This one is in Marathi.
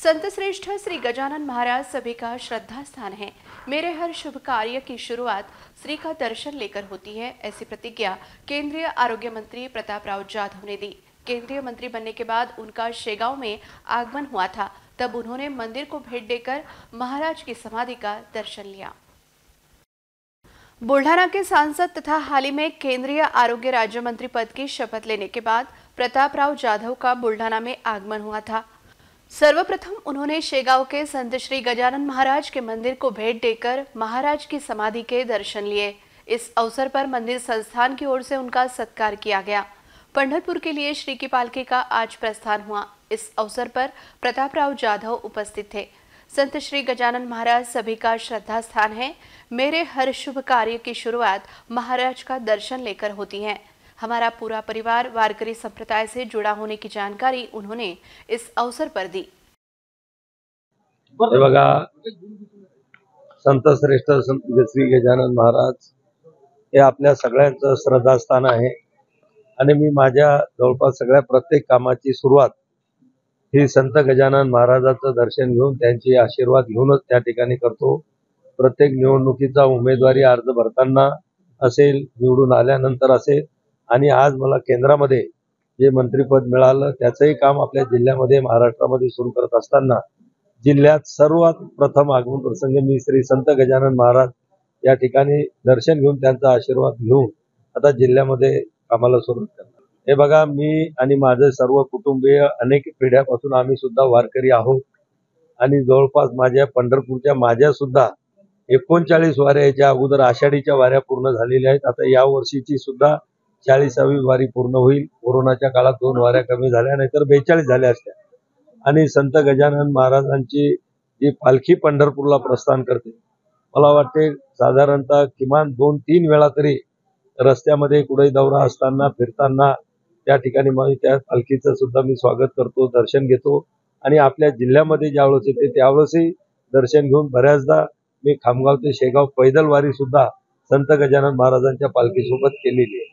संत श्रेष्ठ श्री गजानन महाराज सभी का श्रद्धा स्थान है। मेरे हर शुभ कार्य की शुरुआत श्री का दर्शन लेकर होती है, ऐसी प्रतिज्ञा केंद्रीय आरोग्य मंत्री प्रतापराव जाधव ने दी। केंद्रीय मंत्री बनने के बाद उनका शेगांव में आगमन हुआ था, तब उन्होंने मंदिर को भेंट देकर महाराज की समाधि का दर्शन लिया। बुल्ढाना के सांसद तथा हाल ही में केंद्रीय आरोग्य राज्य मंत्री पद की शपथ लेने के बाद प्रतापराव जाधव का बुल्ढाना में आगमन हुआ था। सर्वप्रथम उन्होंने शेगांव के संत श्री गजानन महाराज के मंदिर को भेंट देकर महाराज की समाधि के दर्शन लिए। इस अवसर पर मंदिर संस्थान की ओर से उनका सत्कार किया गया। पंढरपुर के लिए श्री की पालकी का आज प्रस्थान हुआ। इस अवसर पर प्रतापराव जाधव उपस्थित थे। संत श्री गजानन महाराज सभी का श्रद्धा स्थान है। मेरे हर शुभ कार्य की शुरुआत महाराज का दर्शन लेकर होती है। हमारा पूरा परिवार वारकरी संप्रदाय से जुड़ा होने की जानकारी उन्होंने इस अवसर पर दी। बघा, संत श्रेष्ठ संत श्री गजानन महाराज हे आपल्या सगळ्यांचं श्रद्धास्थान आहे आणि मी माझ्या जवळपास सगळ्या प्रत्येक कामाची सुरुवात ही संत गजानन महाराजांचं दर्शन घेऊन त्यांचे आशीर्वाद घेऊनच त्या ठिकाणी करतो। प्रत्येक निवडणुकीचा उमेदवारी अर्ज भरताना असेल, निवडून आल्यानंतर असेल आणि आज मला केंद्रामध्ये जे मंत्रिपद मिळालं त्याचंही काम आपल्या जिल्ह्यामध्ये महाराष्ट्रामध्ये सुरू करत असताना जिल्ह्यात सर्वात प्रथम आगमन प्रसंग मी श्री संत गजानन महाराज या ठिकाणी दर्शन घेऊन त्यांचा आशीर्वाद घेऊन आता जिल्ह्यामध्ये कामाला सुरुवात करणार। हे बघा, मी आणि माझे सर्व कुटुंबीय अनेक पिढ्यापासून आम्ही सुद्धा वारकरी आहोत आणि जवळपास माझ्या पंढरपूरच्या माझ्या सुद्धा 39 वाऱ्या याच्या अगोदर आषाढीच्या वाऱ्या पूर्ण झालेल्या आहेत। आता या वर्षीची सुद्धा 40वी वारी पूर्ण होईल। कोरोनाच्या काळात 2 वाऱ्या कमी झाल्या, नाहीतर 42 झाल्या असत्या। आणि संत गजानन महाराजांची जी पालखी पंढरपूरला प्रस्थान करते, मला वाटते साधारणतः किमान 2-3 वेळा तरी रस्त्यामध्ये कुठे दौरा असताना फिरताना त्या ठिकाणी मी त्या पालखीचं सुद्धा मी स्वागत करतो, दर्शन घेतो आणि आपल्या जिल्ह्यामध्ये ज्यावेळेस येते त्यावेळेसही दर्शन घेऊन बऱ्याचदा मी खामगाव ते शेगाव पैदल वारी सुद्धा संत गजानन महाराजांच्या पालखीसोबत केलेली आहे।